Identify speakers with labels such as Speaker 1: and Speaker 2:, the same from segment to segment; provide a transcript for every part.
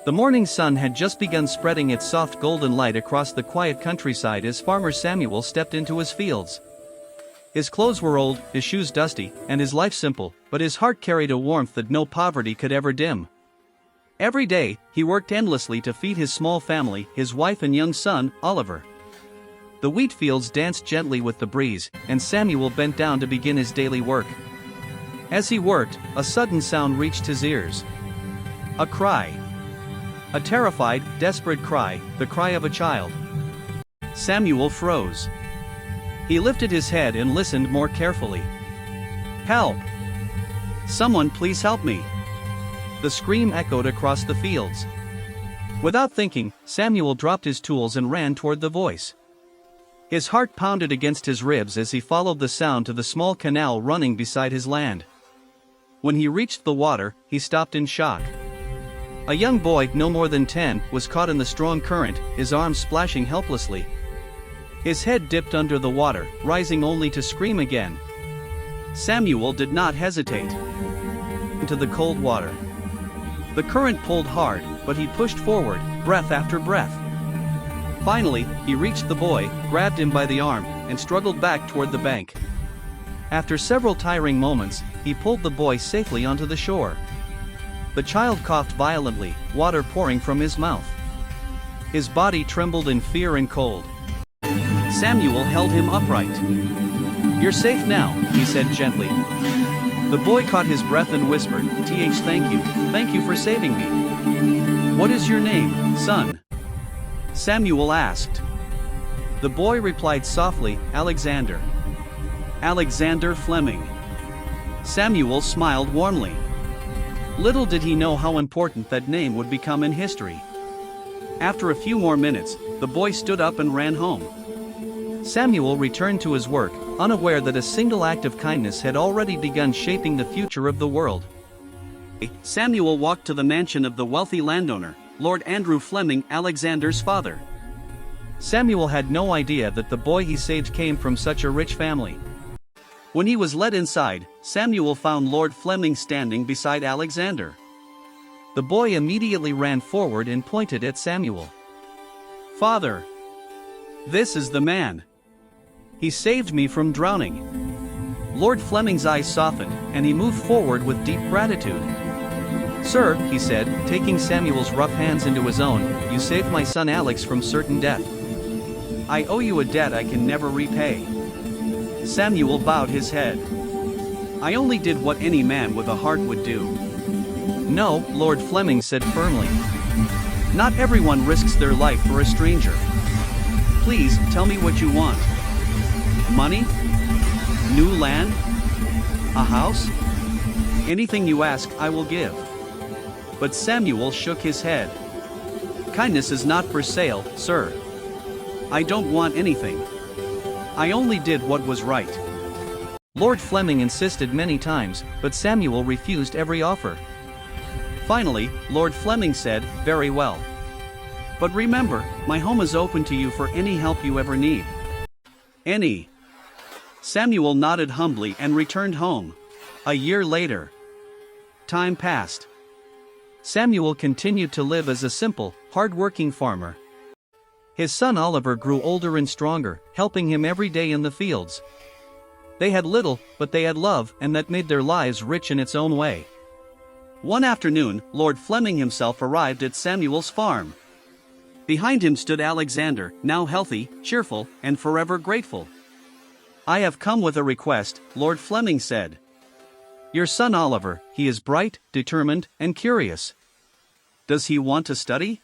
Speaker 1: The morning sun had just begun spreading its soft golden light across the quiet countryside as Farmer Samuel stepped into his fields. His clothes were old, his shoes dusty, and his life simple, but his heart carried a warmth that no poverty could ever dim. Every day, he worked endlessly to feed his small family, his wife and young son, Oliver. The wheat fields danced gently with the breeze, and Samuel bent down to begin his daily work. As he worked, a sudden sound reached his ears. A cry. A terrified, desperate cry, the cry of a child. Samuel froze. He lifted his head and listened more carefully. "Help! Someone please help me!" The scream echoed across the fields. Without thinking, Samuel dropped his tools and ran toward the voice. His heart pounded against his ribs as he followed the sound to the small canal running beside his land. When he reached the water, he stopped in shock. A young boy, no more than 10, was caught in the strong current, his arms splashing helplessly. His head dipped under the water, rising only to scream again. Samuel did not hesitate. Into the cold water. The current pulled hard, but he pushed forward, breath after breath. Finally, he reached the boy, grabbed him by the arm, and struggled back toward the bank. After several tiring moments, he pulled the boy safely onto the shore. The child coughed violently, water pouring from his mouth. His body trembled in fear and cold. Samuel held him upright. "You're safe now," he said gently. The boy caught his breath and whispered, Thank you for saving me." "What is your name, son?" Samuel asked. The boy replied softly, "Alexander." "Alexander Fleming." Samuel smiled warmly. Little did he know how important that name would become in history. After a few more minutes, the boy stood up and ran home. Samuel returned to his work, unaware that a single act of kindness had already begun shaping the future of the world. Samuel walked to the mansion of the wealthy landowner, Lord Andrew Fleming, Alexander's father. Samuel had no idea that the boy he saved came from such a rich family. When he was led inside, Samuel found Lord Fleming standing beside Alexander. The boy immediately ran forward and pointed at Samuel. "Father! This is the man. He saved me from drowning." Lord Fleming's eyes softened, and he moved forward with deep gratitude. "Sir," he said, taking Samuel's rough hands into his own, "you saved my son Alex from certain death. I owe you a debt I can never repay." Samuel bowed his head. "I only did what any man with a heart would do." "No," Lord Fleming said firmly. "Not everyone risks their life for a stranger. Please, tell me what you want. Money? New land? A house? Anything you ask, I will give." But Samuel shook his head. "Kindness is not for sale, sir. I don't want anything. I only did what was right." Lord Fleming insisted many times, but Samuel refused every offer. Finally, Lord Fleming said, "Very well. But remember, my home is open to you for any help you ever need." "Any." Samuel nodded humbly and returned home. A year later. Time passed. Samuel continued to live as a simple, hard-working farmer. His son Oliver grew older and stronger, helping him every day in the fields. They had little, but they had love, and that made their lives rich in its own way. One afternoon, Lord Fleming himself arrived at Samuel's farm. Behind him stood Alexander, now healthy, cheerful, and forever grateful. "I have come with a request," Lord Fleming said. "Your son Oliver, he is bright, determined, and curious. Does he want to study?"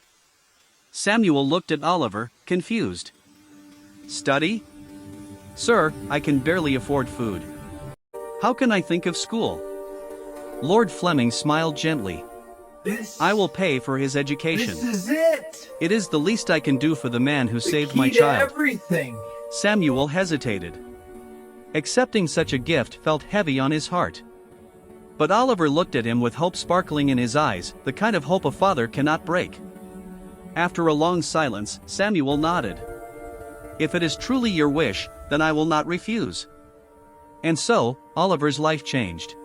Speaker 1: Samuel looked at Oliver, confused. "Study? Sir, I can barely afford food. How can I think of school?" Lord Fleming smiled gently. "I will pay for his education."
Speaker 2: This is it!
Speaker 1: "It is the least I can do for the man who saved
Speaker 2: key
Speaker 1: my
Speaker 2: to
Speaker 1: child."
Speaker 2: Everything.
Speaker 1: Samuel hesitated. Accepting such a gift felt heavy on his heart. But Oliver looked at him with hope sparkling in his eyes, the kind of hope a father cannot break. After a long silence, Samuel nodded. "If it is truly your wish, then I will not refuse." And so, Oliver's life changed.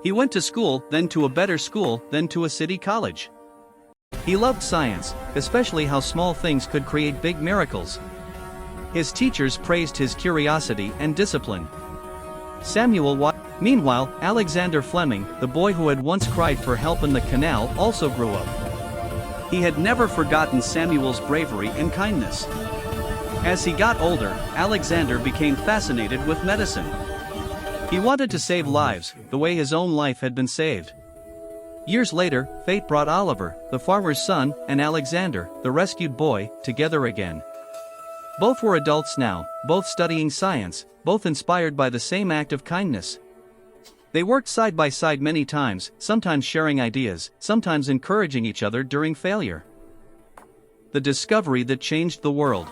Speaker 1: He went to school, then to a better school, then to a city college. He loved science, especially how small things could create big miracles. His teachers praised his curiosity and discipline. Meanwhile, Alexander Fleming, the boy who had once cried for help in the canal, also grew up. He had never forgotten Samuel's bravery and kindness. As he got older, Alexander became fascinated with medicine. He wanted to save lives, the way his own life had been saved. Years later, fate brought Oliver, the farmer's son, and Alexander, the rescued boy, together again. Both were adults now, both studying science, both inspired by the same act of kindness. They worked side by side many times, sometimes sharing ideas, sometimes encouraging each other during failure. The discovery that changed the world.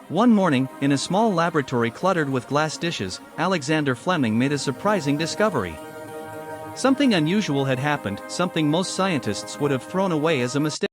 Speaker 1: One morning, in a small laboratory cluttered with glass dishes, Alexander Fleming made a surprising discovery. Something unusual had happened, something most scientists would have thrown away as a mistake.